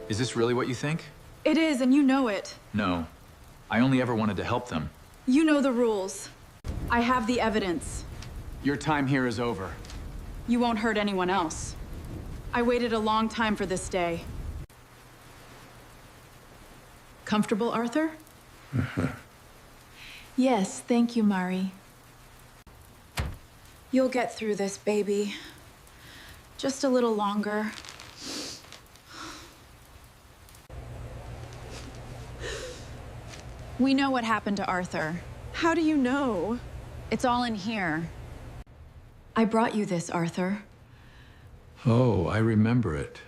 Is this really what you think? It is, and you know it. No. I only ever wanted to help them. You know the rules. I have the evidence. Your time here is over. You won't hurt anyone else. I waited a long time for this day. Comfortable, Arthur? Yes, thank you, Mari. You'll get through this, baby. Just a little longer. We know what happened to Arthur. How do you know? It's all in here. I brought you this, Arthur. Oh, I remember it.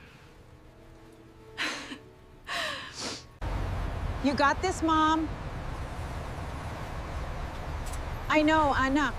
You got this, Mom? I know, anak.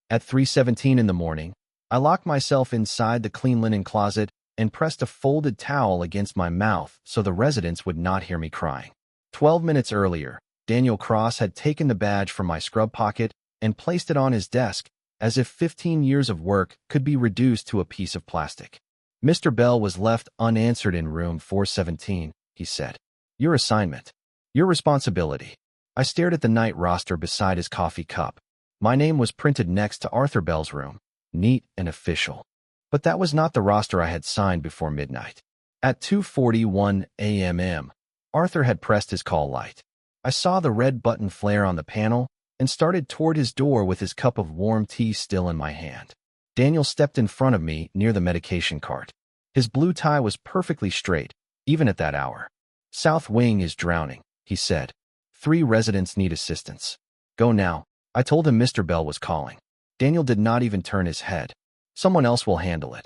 At 3:17 in the morning, I locked myself inside the clean linen closet and pressed a folded towel against my mouth so the residents would not hear me crying. 12 minutes earlier, Daniel Cross had taken the badge from my scrub pocket and placed it on his desk, as if 15 years of work could be reduced to a piece of plastic. Mr. Bell was left unanswered in room 417, he said. Your assignment. Your responsibility. I stared at the night roster beside his coffee cup. My name was printed next to Arthur Bell's room, neat and official. But that was not the roster I had signed before midnight. At 2:41 a.m., Arthur had pressed his call light. I saw the red button flare on the panel and started toward his door with his cup of warm tea still in my hand. Daniel stepped in front of me near the medication cart. His blue tie was perfectly straight, even at that hour. South Wing is drowning, he said. 3 residents need assistance. Go now. I told him Mr. Bell was calling. Daniel did not even turn his head. Someone else will handle it.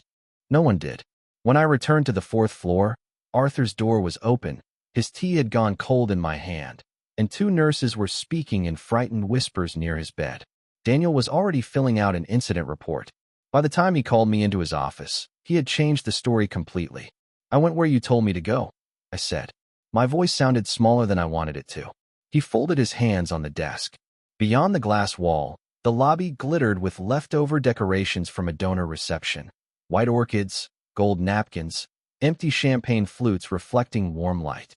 No one did. When I returned to the 4th floor, Arthur's door was open. His tea had gone cold in my hand, and 2 nurses were speaking in frightened whispers near his bed. Daniel was already filling out an incident report. By the time he called me into his office, he had changed the story completely. I went where you told me to go, I said. My voice sounded smaller than I wanted it to. He folded his hands on the desk. Beyond the glass wall, the lobby glittered with leftover decorations from a donor reception. White orchids, gold napkins, empty champagne flutes reflecting warm light.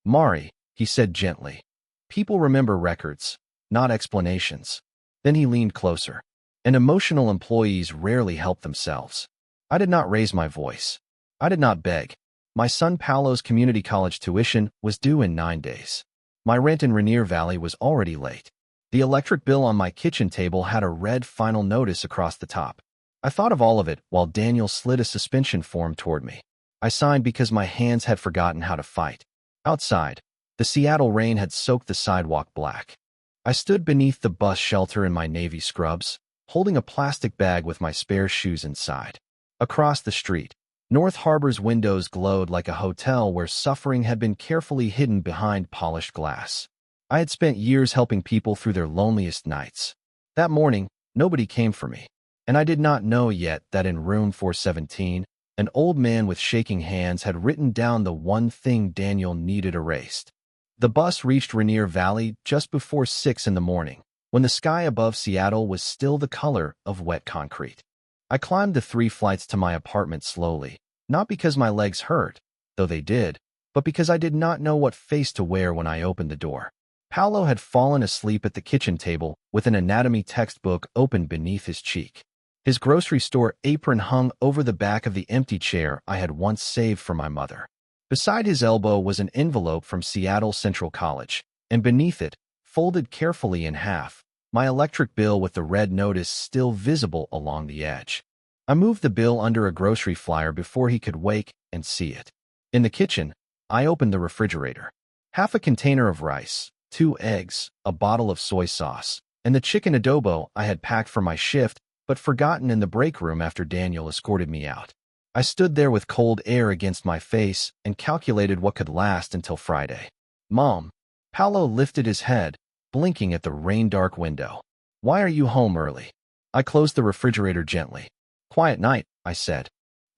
Mari, he said gently. People remember records, not explanations. Then he leaned closer. And emotional employees rarely help themselves. I did not raise my voice. I did not beg. My son Paolo's community college tuition was due in 9 days. My rent in Rainier Valley was already late. The electric bill on my kitchen table had a red final notice across the top. I thought of all of it while Daniel slid a suspension form toward me. I signed because my hands had forgotten how to fight. Outside, the Seattle rain had soaked the sidewalk black. I stood beneath the bus shelter in my navy scrubs, holding a plastic bag with my spare shoes inside. Across the street, North Harbor's windows glowed like a hotel where suffering had been carefully hidden behind polished glass. I had spent years helping people through their loneliest nights. That morning, nobody came for me, and I did not know yet that in room 417, an old man with shaking hands had written down the one thing Daniel needed erased. The bus reached Rainier Valley just before 6 in the morning, when the sky above Seattle was still the color of wet concrete. I climbed the 3 flights to my apartment slowly, not because my legs hurt, though they did, but because I did not know what face to wear when I opened the door. Paolo had fallen asleep at the kitchen table with an anatomy textbook open beneath his cheek. His grocery store apron hung over the back of the empty chair I had once saved for my mother. Beside his elbow was an envelope from Seattle Central College, and beneath it, folded carefully in half, my electric bill with the red notice still visible along the edge. I moved the bill under a grocery flyer before he could wake and see it. In the kitchen, I opened the refrigerator. Half a container of rice, 2 eggs, a bottle of soy sauce, and the chicken adobo I had packed for my shift but forgotten in the break room after Daniel escorted me out. I stood there with cold air against my face and calculated what could last until Friday. Mom. Paolo lifted his head, blinking at the rain-dark window. Why are you home early? I closed the refrigerator gently. Quiet night, I said.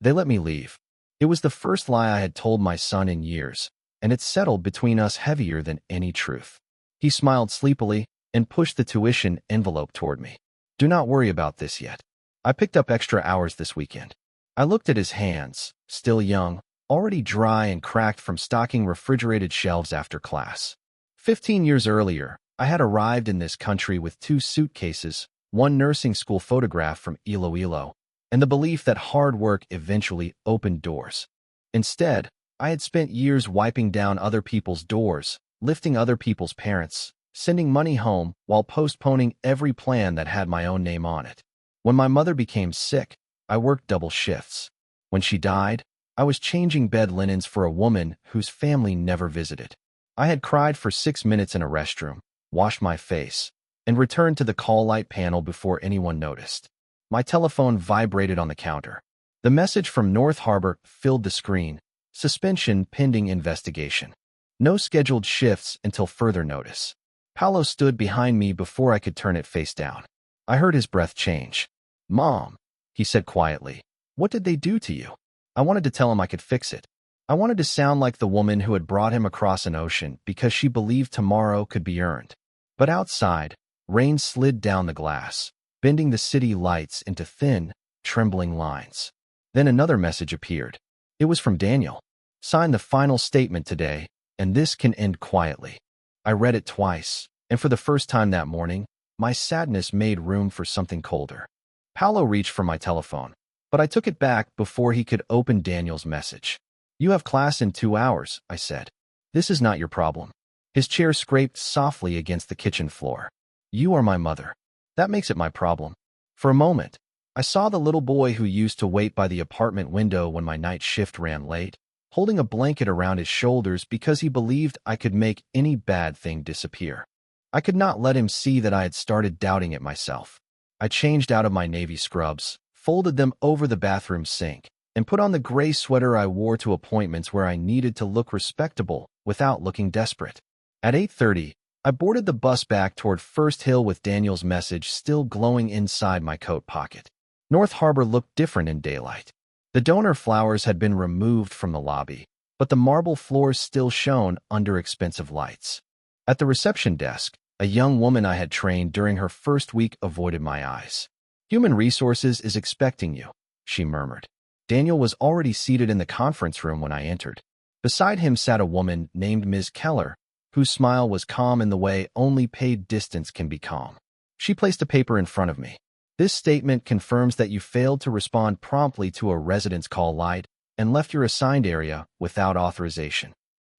They let me leave. It was the first lie I had told my son in years, and it settled between us heavier than any truth. He smiled sleepily and pushed the tuition envelope toward me. Do not worry about this yet. I picked up extra hours this weekend. I looked at his hands, still young, already dry and cracked from stocking refrigerated shelves after class. 15 years earlier, I had arrived in this country with 2 suitcases, 1 nursing school photograph from Iloilo, and the belief that hard work eventually opened doors. Instead, I had spent years wiping down other people's doors, lifting other people's parents, sending money home while postponing every plan that had my own name on it. When my mother became sick, I worked double shifts. When she died, I was changing bed linens for a woman whose family never visited. I had cried for 6 minutes in a restroom, washed my face, and returned to the call light panel before anyone noticed. My telephone vibrated on the counter. The message from North Harbor filled the screen. Suspension pending investigation. No scheduled shifts until further notice. Paolo stood behind me before I could turn it face down. I heard his breath change. "Mom," he said quietly, "what did they do to you?" I wanted to tell him I could fix it. I wanted to sound like the woman who had brought him across an ocean because she believed tomorrow could be earned. But outside, rain slid down the glass, bending the city lights into thin, trembling lines. Then another message appeared. It was from Daniel. "Sign the final statement today, and this can end quietly." I read it twice, and for the first time that morning, my sadness made room for something colder. Paolo reached for my telephone, but I took it back before he could open Daniel's message. "You have class in 2 hours," I said. "This is not your problem." His chair scraped softly against the kitchen floor. "You are my mother. That makes it my problem." For a moment, I saw the little boy who used to wait by the apartment window when my night shift ran late, holding a blanket around his shoulders because he believed I could make any bad thing disappear. I could not let him see that I had started doubting it myself. I changed out of my navy scrubs, folded them over the bathroom sink, and put on the gray sweater I wore to appointments where I needed to look respectable without looking desperate. At 8:30, I boarded the bus back toward First Hill with Daniel's message still glowing inside my coat pocket. North Harbor looked different in daylight. The donor flowers had been removed from the lobby, but the marble floors still shone under expensive lights. At the reception desk, a young woman I had trained during her first week avoided my eyes. "Human Resources is expecting you," she murmured. Daniel was already seated in the conference room when I entered. Beside him sat a woman named Ms. Keller, whose smile was calm in the way only paid distance can be calm. She placed a paper in front of me. "This statement confirms that you failed to respond promptly to a residence call light and left your assigned area without authorization."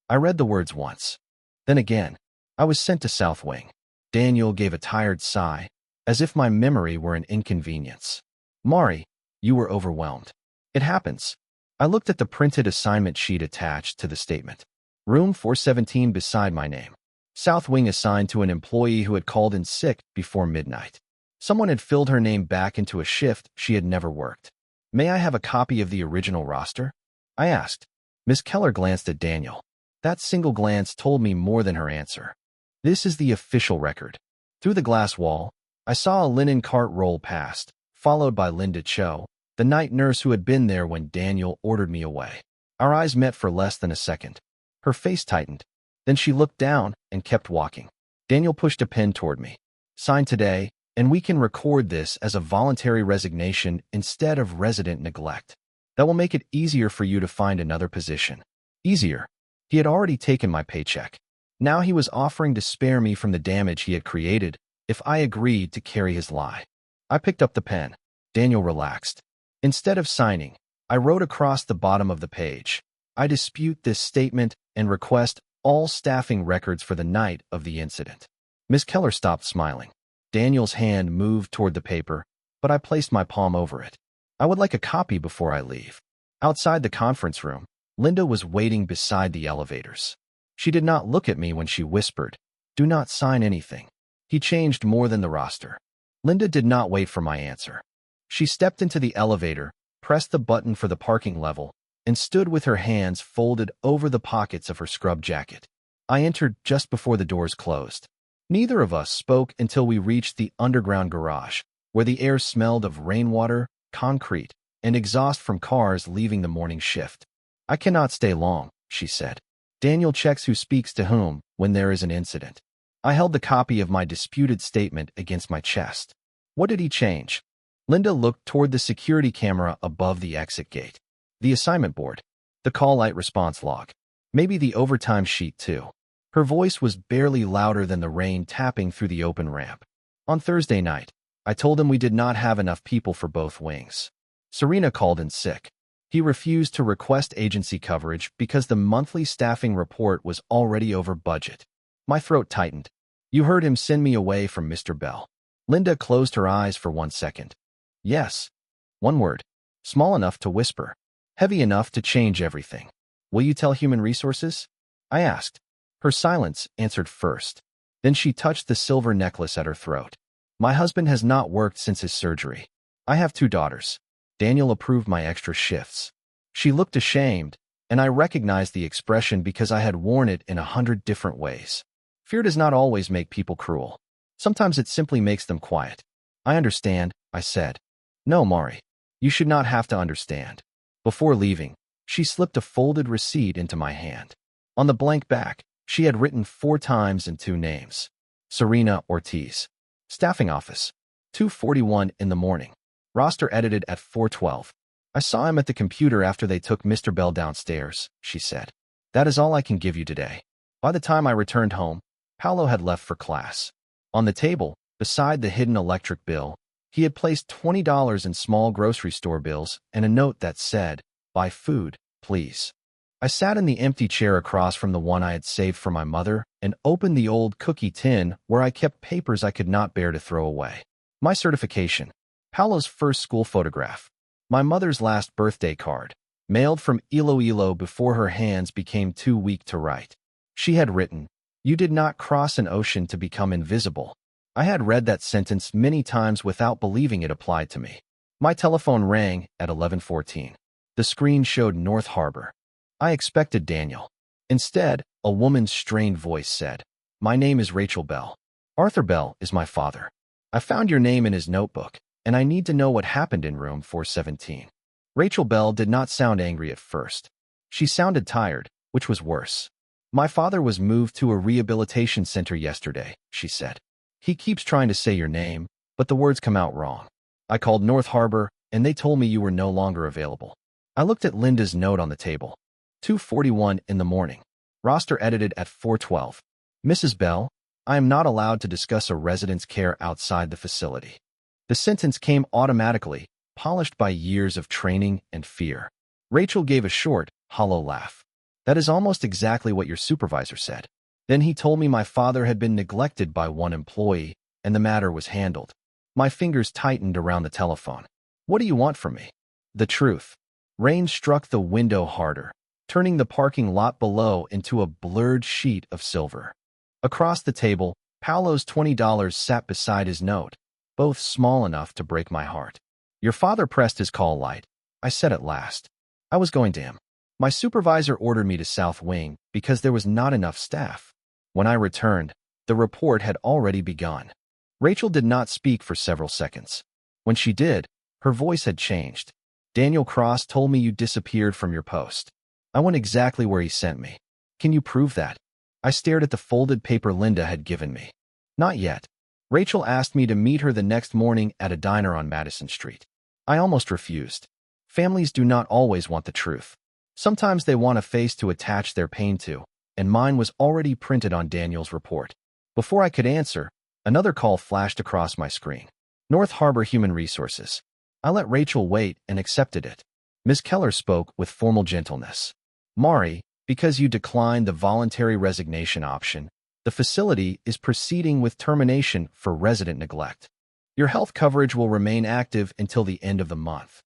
I read the words once. Then again, I was sent to South Wing. Daniel gave a tired sigh, as if my memory were an inconvenience. "Mari, you were overwhelmed. It happens." I looked at the printed assignment sheet attached to the statement. Room 417 beside my name. South Wing assigned to an employee who had called in sick before midnight. Someone had filled her name back into a shift she had never worked. "May I have a copy of the original roster?" I asked. Miss Keller glanced at Daniel. That single glance told me more than her answer. "This is the official record." Through the glass wall, I saw a linen cart roll past, followed by Linda Cho, the night nurse who had been there when Daniel ordered me away. Our eyes met for less than a second. Her face tightened. Then she looked down and kept walking. Daniel pushed a pen toward me. "Sign today, and we can record this as a voluntary resignation instead of resident neglect. That will make it easier for you to find another position." Easier. He had already taken my paycheck. Now he was offering to spare me from the damage he had created if I agreed to carry his lie. I picked up the pen. Daniel relaxed. Instead of signing, I wrote across the bottom of the page, "I dispute this statement and request all staffing records for the night of the incident." Miss Keller stopped smiling. Daniel's hand moved toward the paper, but I placed my palm over it. "I would like a copy before I leave." Outside the conference room, Linda was waiting beside the elevators. She did not look at me when she whispered, "Do not sign anything." He changed more than the roster. Linda did not wait for my answer. She stepped into the elevator, pressed the button for the parking level, and stood with her hands folded over the pockets of her scrub jacket. I entered just before the doors closed. Neither of us spoke until we reached the underground garage, where the air smelled of rainwater, concrete, and exhaust from cars leaving the morning shift. "I cannot stay long," she said. "Daniel checks who speaks to whom when there is an incident." I held the copy of my disputed statement against my chest. What did he change? Linda looked toward the security camera above the exit gate. The assignment board. The call light response log. Maybe the overtime sheet too. Her voice was barely louder than the rain tapping through the open ramp. On Thursday night, I told him we did not have enough people for both wings. Serena called in sick. He refused to request agency coverage because the monthly staffing report was already over budget. My throat tightened. You heard him send me away from Mr. Bell. Linda closed her eyes for 1 second. Yes. One word. Small enough to whisper. Heavy enough to change everything. Will you tell Human Resources? I asked. Her silence answered first. Then she touched the silver necklace at her throat. My husband has not worked since his surgery. I have 2 daughters. Daniel approved my extra shifts. She looked ashamed, and I recognized the expression because I had worn it in 100 different ways. Fear does not always make people cruel. Sometimes it simply makes them quiet. I understand, I said. No, Mari. You should not have to understand. Before leaving, she slipped a folded receipt into my hand. On the blank back, she had written 4 times and 2 names. Serena Ortiz. Staffing office. 2:41 in the morning. Roster edited at 4:12. I saw him at the computer after they took Mr. Bell downstairs, she said. That is all I can give you today. By the time I returned home, Paolo had left for class. On the table, beside the hidden electric bill, he had placed $20 in small grocery store bills and a note that said, "Buy food, please." I sat in the empty chair across from the one I had saved for my mother and opened the old cookie tin where I kept papers I could not bear to throw away. My certification. Paolo's first school photograph. My mother's last birthday card, mailed from Iloilo before her hands became too weak to write. She had written, "You did not cross an ocean to become invisible." I had read that sentence many times without believing it applied to me. My telephone rang at 11:14. The screen showed North Harbor. I expected Daniel. Instead, a woman's strained voice said, "My name is Rachel Bell. Arthur Bell is my father. I found your name in his notebook, and I need to know what happened in room 417. Rachel Bell did not sound angry at first. She sounded tired, which was worse. My father was moved to a rehabilitation center yesterday, she said. He keeps trying to say your name, but the words come out wrong. I called North Harbor, and they told me you were no longer available. I looked at Linda's note on the table. 2:41 in the morning. Roster edited at 4:12. Mrs. Bell, I am not allowed to discuss a resident's care outside the facility. The sentence came automatically, polished by years of training and fear. Rachel gave a short, hollow laugh. That is almost exactly what your supervisor said. Then he told me my father had been neglected by one employee, and the matter was handled. My fingers tightened around the telephone. What do you want from me? The truth. Rain struck the window harder, turning the parking lot below into a blurred sheet of silver. Across the table, Paolo's $20 sat beside his note, both small enough to break my heart. Your father pressed his call light, I said at last. I was going to him. My supervisor ordered me to South Wing because there was not enough staff. When I returned, the report had already begun. Rachel did not speak for several seconds. When she did, her voice had changed. Daniel Cross told me you disappeared from your post. I went exactly where he sent me. Can you prove that? I stared at the folded paper Linda had given me. Not yet. Rachel asked me to meet her the next morning at a diner on Madison Street. I almost refused. Families do not always want the truth. Sometimes they want a face to attach their pain to, and mine was already printed on Daniel's report. Before I could answer, another call flashed across my screen. North Harbor Human Resources. I let Rachel wait and accepted it. Ms. Keller spoke with formal gentleness. Mari, because you declined the voluntary resignation option, the facility is proceeding with termination for resident neglect. Your health coverage will remain active until the end of the month.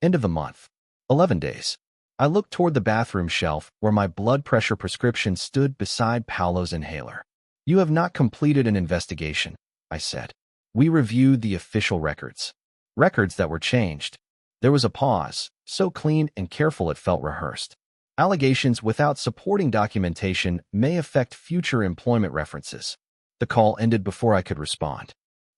End of the month. 11 days. I looked toward the bathroom shelf where my blood pressure prescription stood beside Paolo's inhaler. You have not completed an investigation, I said. We reviewed the official records. Records that were changed. There was a pause, so clean and careful it felt rehearsed. Allegations without supporting documentation may affect future employment references. The call ended before I could respond.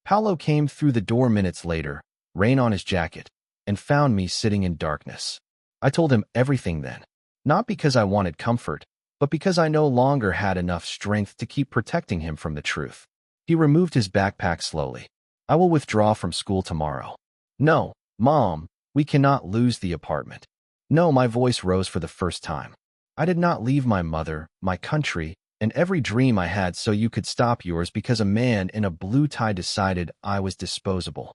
Paolo came through the door minutes later, rain on his jacket, and found me sitting in darkness. I told him everything then, not because I wanted comfort, but because I no longer had enough strength to keep protecting him from the truth. He removed his backpack slowly. I will withdraw from school tomorrow. No, Mom, we cannot lose the apartment. No, my voice rose for the first time. I did not leave my mother, my country, and every dream I had so you could stop yours because a man in a blue tie decided I was disposable.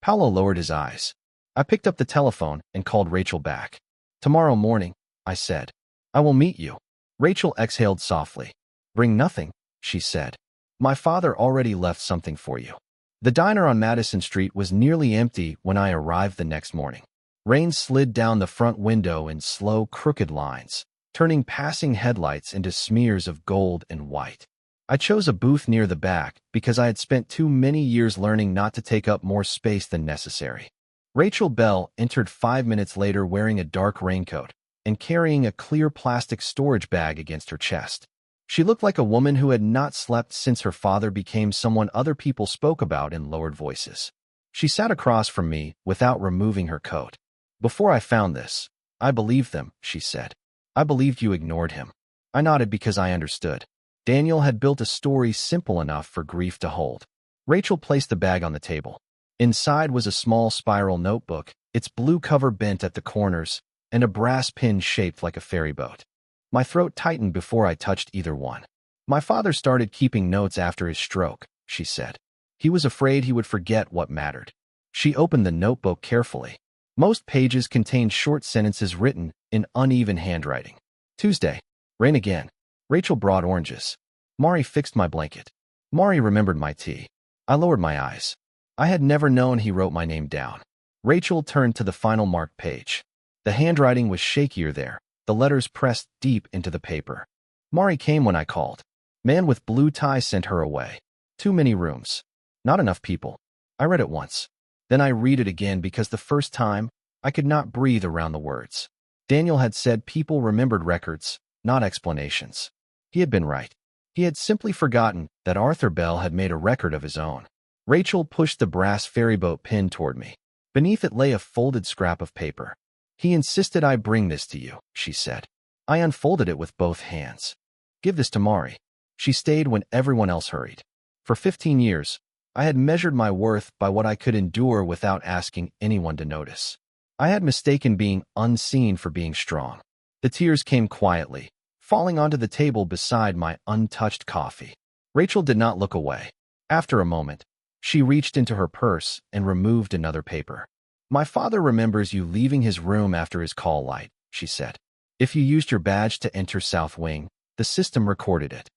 Paolo lowered his eyes. I picked up the telephone and called Rachel back. Tomorrow morning, I said. I will meet you. Rachel exhaled softly. Bring nothing, she said. My father already left something for you. The diner on Madison Street was nearly empty when I arrived the next morning. Rain slid down the front window in slow, crooked lines, turning passing headlights into smears of gold and white. I chose a booth near the back because I had spent too many years learning not to take up more space than necessary. Rachel Bell entered 5 minutes later wearing a dark raincoat and carrying a clear plastic storage bag against her chest. She looked like a woman who had not slept since her father became someone other people spoke about in lowered voices. She sat across from me without removing her coat. Before I found this, I believed them, she said. I believed you ignored him. I nodded because I understood. Daniel had built a story simple enough for grief to hold. Rachel placed the bag on the table. Inside was a small spiral notebook, its blue cover bent at the corners, and a brass pin shaped like a ferry boat. My throat tightened before I touched either one. My father started keeping notes after his stroke, she said. He was afraid he would forget what mattered. She opened the notebook carefully. Most pages contained short sentences written in uneven handwriting. Tuesday. Rain again. Rachel brought oranges. Mari fixed my blanket. Mari remembered my tea. I lowered my eyes. I had never known he wrote my name down. Rachel turned to the final marked page. The handwriting was shakier there, the letters pressed deep into the paper. Mari came when I called. Man with blue tie sent her away. Too many rooms. Not enough people. I read it once. Then I read it again because the first time, I could not breathe around the words. Daniel had said people remembered records, not explanations. He had been right. He had simply forgotten that Arthur Bell had made a record of his own. Rachel pushed the brass ferryboat pin toward me. Beneath it lay a folded scrap of paper. He insisted I bring this to you, she said. I unfolded it with both hands. Give this to Mari. She stayed when everyone else hurried. For 15 years, I had measured my worth by what I could endure without asking anyone to notice. I had mistaken being unseen for being strong. The tears came quietly, falling onto the table beside my untouched coffee. Rachel did not look away. After a moment, she reached into her purse and removed another paper. My father remembers you leaving his room after his call light, she said. If you used your badge to enter South Wing, the system recorded it.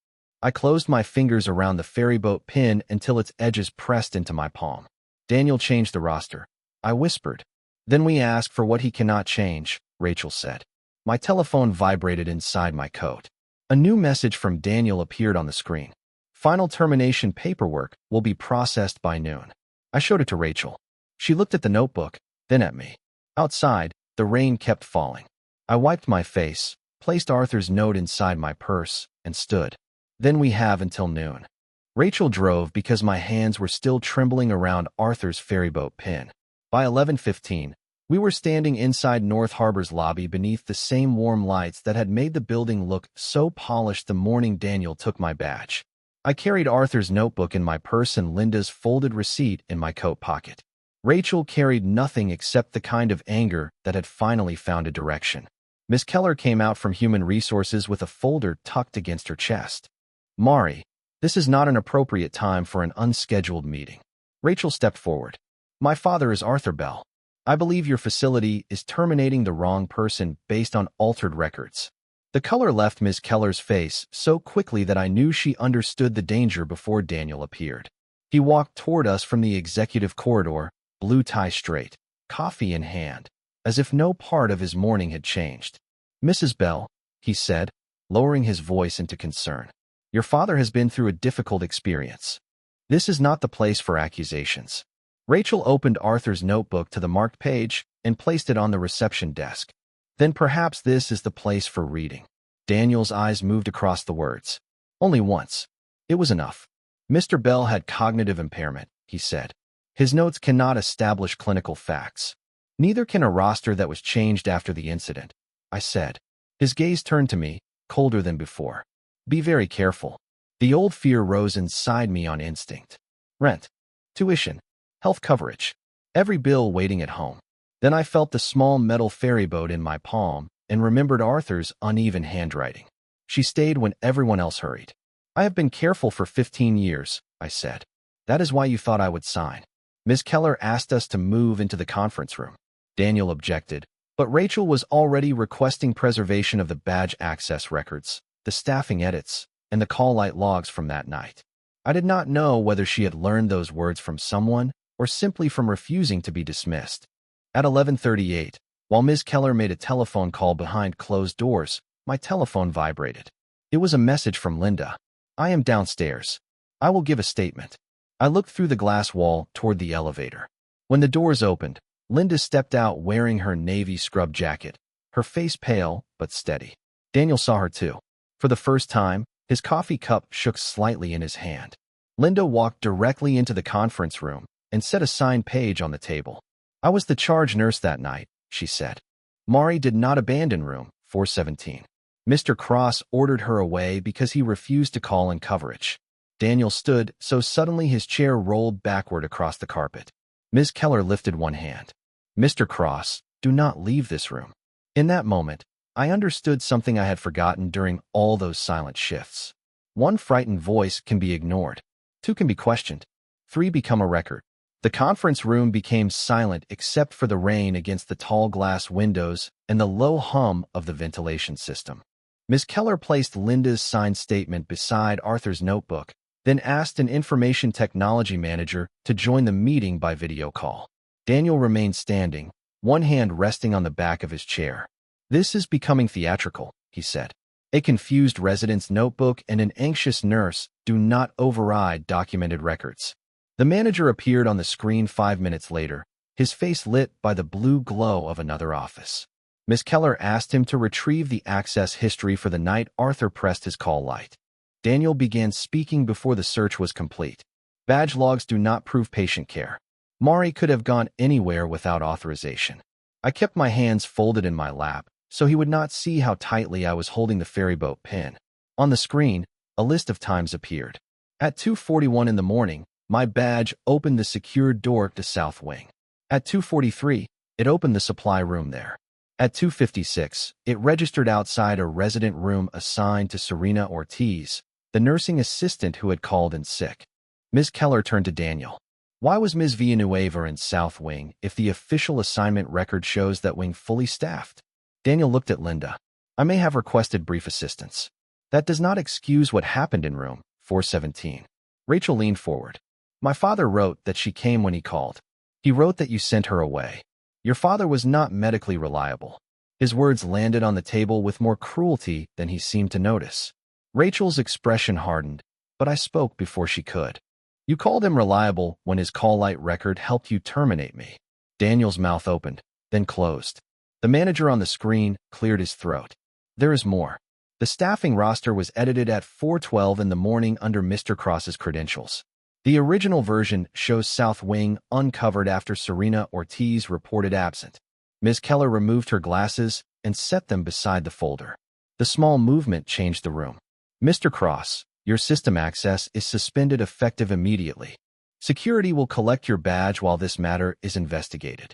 I closed my fingers around the ferryboat pin until its edges pressed into my palm. Daniel changed the roster. I whispered. Then we ask for what he cannot change, Rachel said. My telephone vibrated inside my coat. A new message from Daniel appeared on the screen. Final termination paperwork will be processed by noon. I showed it to Rachel. She looked at the notebook, then at me. Outside, the rain kept falling. I wiped my face, placed Arthur's note inside my purse, and stood. Then we have until noon. Rachel drove because my hands were still trembling around Arthur's ferryboat pin. By 11:15, we were standing inside North Harbor's lobby beneath the same warm lights that had made the building look so polished the morning Daniel took my badge. I carried Arthur's notebook in my purse and Linda's folded receipt in my coat pocket. Rachel carried nothing except the kind of anger that had finally found a direction. Miss Keller came out from Human Resources with a folder tucked against her chest. Mari, this is not an appropriate time for an unscheduled meeting. Rachel stepped forward. My father is Arthur Bell. I believe your facility is terminating the wrong person based on altered records. The color left Ms. Keller's face so quickly that I knew she understood the danger before Daniel appeared. He walked toward us from the executive corridor, blue tie straight, coffee in hand, as if no part of his morning had changed. Mrs. Bell, he said, lowering his voice into concern. Your father has been through a difficult experience. This is not the place for accusations. Rachel opened Arthur's notebook to the marked page and placed it on the reception desk. Then perhaps this is the place for reading. Daniel's eyes moved across the words. Only once. It was enough. Mr. Bell had cognitive impairment, he said. His notes cannot establish clinical facts. Neither can a roster that was changed after the incident, I said. His gaze turned to me, colder than before. Be very careful. The old fear rose inside me on instinct. Rent. Tuition. health coverage, every bill waiting at home. Then I felt the small metal ferry boat in my palm and remembered Arthur's uneven handwriting. She stayed when everyone else hurried. I have been careful for 15 years, I said. That is why you thought I would sign. Ms. Keller asked us to move into the conference room. Daniel objected, but Rachel was already requesting preservation of the badge access records, the staffing edits, and the call light logs from that night. I did not know whether she had learned those words from someone or simply from refusing to be dismissed. At 11:38, while Ms. Keller made a telephone call behind closed doors, my telephone vibrated. It was a message from Linda. I am downstairs. I will give a statement. I looked through the glass wall toward the elevator. When the doors opened, Linda stepped out wearing her navy scrub jacket, her face pale but steady. Daniel saw her too. For the first time, his coffee cup shook slightly in his hand. Linda walked directly into the conference room and set a signed page on the table. I was the charge nurse that night, she said. Mari did not abandon room 417. Mr. Cross ordered her away because he refused to call in coverage. Daniel stood, so suddenly his chair rolled backward across the carpet. Ms. Keller lifted one hand. Mr. Cross, do not leave this room. In that moment, I understood something I had forgotten during all those silent shifts. 1 frightened voice can be ignored. 2 can be questioned. 3 become a record. The conference room became silent except for the rain against the tall glass windows and the low hum of the ventilation system. Ms. Keller placed Linda's signed statement beside Arthur's notebook, then asked an information technology manager to join the meeting by video call. Daniel remained standing, one hand resting on the back of his chair. This is becoming theatrical, he said. A confused resident's notebook and an anxious nurse do not override documented records. The manager appeared on the screen 5 minutes later, his face lit by the blue glow of another office. Ms. Keller asked him to retrieve the access history for the night Arthur pressed his call light. Daniel began speaking before the search was complete. Badge logs do not prove patient care. Mari could have gone anywhere without authorization. I kept my hands folded in my lap, so he would not see how tightly I was holding the ferryboat pin. On the screen, a list of times appeared. At 2:41 in the morning, my badge opened the secured door to South Wing. At 2:43, it opened the supply room there. At 2:56, it registered outside a resident room assigned to Serena Ortiz, the nursing assistant who had called in sick. Ms. Keller turned to Daniel. Why was Ms. Villanueva in South Wing if the official assignment record shows that wing fully staffed? Daniel looked at Linda. I may have requested brief assistance. That does not excuse what happened in room 417. Rachel leaned forward. My father wrote that she came when he called. He wrote that you sent her away. Your father was not medically reliable. His words landed on the table with more cruelty than he seemed to notice. Rachel's expression hardened, but I spoke before she could. You called him reliable when his call light record helped you terminate me. Daniel's mouth opened, then closed. The manager on the screen cleared his throat. There is more. The staffing roster was edited at 4:12 in the morning under Mr. Cross's credentials. The original version shows South Wing uncovered after Serena Ortiz reported absent. Ms. Keller removed her glasses and set them beside the folder. The small movement changed the room. Mr. Cross, your system access is suspended effective immediately. Security will collect your badge while this matter is investigated.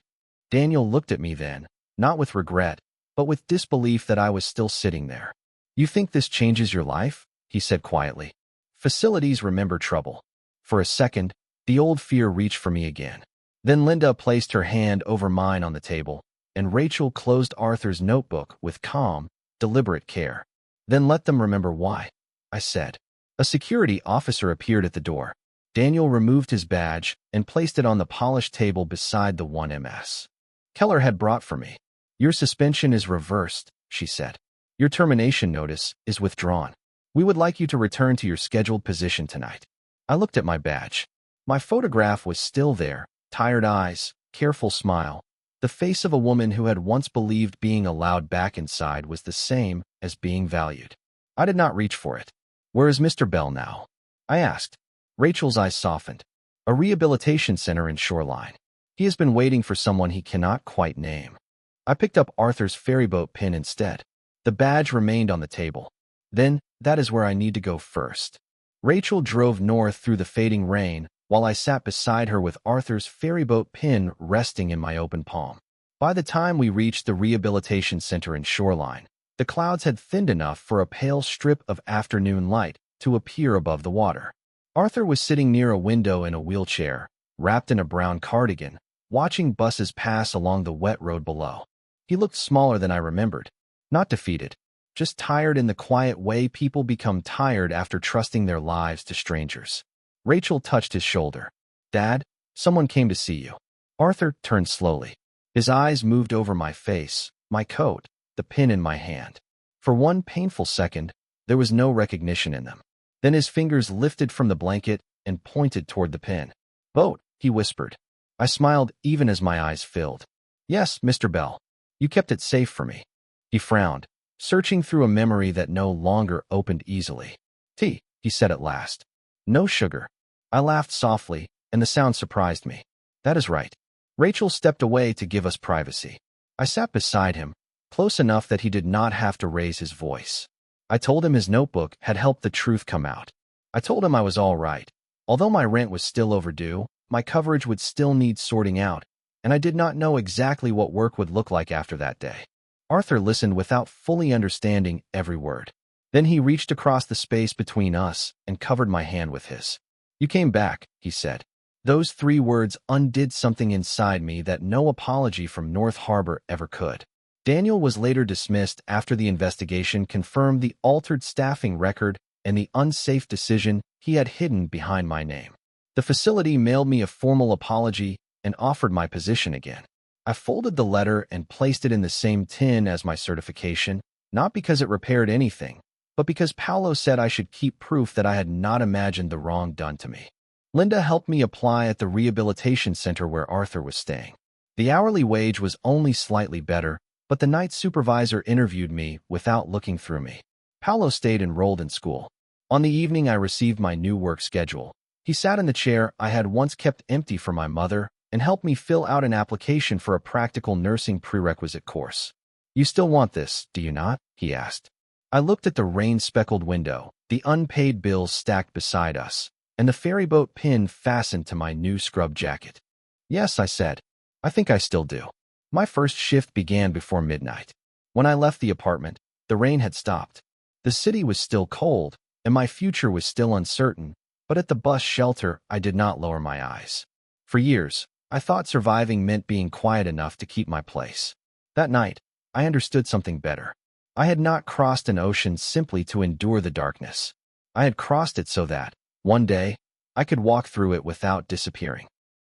Daniel looked at me then, not with regret, but with disbelief that I was still sitting there. You think this changes your life? He said quietly. Facilities remember trouble. For a second, the old fear reached for me again. Then Linda placed her hand over mine on the table, and Rachel closed Arthur's notebook with calm, deliberate care. Then let them remember why, I said. A security officer appeared at the door. Daniel removed his badge and placed it on the polished table beside the one Ms. Keller had brought for me. Your suspension is reversed, she said. Your termination notice is withdrawn. We would like you to return to your scheduled position tonight. I looked at my badge. My photograph was still there, tired eyes, careful smile. The face of a woman who had once believed being allowed back inside was the same as being valued. I did not reach for it. Where is Mr. Bell now? I asked. Rachel's eyes softened. A rehabilitation center in Shoreline. He has been waiting for someone he cannot quite name. I picked up Arthur's ferryboat pin instead. The badge remained on the table. Then, that is where I need to go first. Rachel drove north through the fading rain, while I sat beside her with Arthur's ferryboat pin resting in my open palm. By the time we reached the rehabilitation center in Shoreline, the clouds had thinned enough for a pale strip of afternoon light to appear above the water. Arthur was sitting near a window in a wheelchair, wrapped in a brown cardigan, watching buses pass along the wet road below. He looked smaller than I remembered, not defeated, just tired in the quiet way people become tired after trusting their lives to strangers. Rachel touched his shoulder. "Dad, someone came to see you." Arthur turned slowly. His eyes moved over my face, my coat, the pin in my hand. For one painful second, there was no recognition in them. Then his fingers lifted from the blanket and pointed toward the pin. "Boat," he whispered. I smiled even as my eyes filled. "Yes, Mr. Bell. You kept it safe for me." He frowned, searching through a memory that no longer opened easily. "Tea," he said at last. "No sugar." I laughed softly, and the sound surprised me. "That is right." Rachel stepped away to give us privacy. I sat beside him, close enough that he did not have to raise his voice. I told him his notebook had helped the truth come out. I told him I was all right. Although my rent was still overdue, my coverage would still need sorting out, and I did not know exactly what work would look like after that day. Arthur listened without fully understanding every word. Then he reached across the space between us and covered my hand with his. "You came back," he said. Those 3 words undid something inside me that no apology from North Harbor ever could. Daniel was later dismissed after the investigation confirmed the altered staffing record and the unsafe decision he had hidden behind my name. The facility mailed me a formal apology and offered my position again. I folded the letter and placed it in the same tin as my certification, not because it repaired anything, but because Paolo said I should keep proof that I had not imagined the wrong done to me. Linda helped me apply at the rehabilitation center where Arthur was staying. The hourly wage was only slightly better, but the night supervisor interviewed me without looking through me. Paolo stayed enrolled in school. On the evening I received my new work schedule. He sat in the chair I had once kept empty for my mother and helped me fill out an application for a practical nursing prerequisite course. "You still want this, do you not?" he asked. I looked at the rain-speckled window, the unpaid bills stacked beside us, and the ferryboat pin fastened to my new scrub jacket. "Yes," I said. "I think I still do." My first shift began before midnight. When I left the apartment, the rain had stopped. The city was still cold, and my future was still uncertain, but at the bus shelter, I did not lower my eyes. For years, I thought surviving meant being quiet enough to keep my place. That night, I understood something better. I had not crossed an ocean simply to endure the darkness. I had crossed it so that, one day, I could walk through it without disappearing.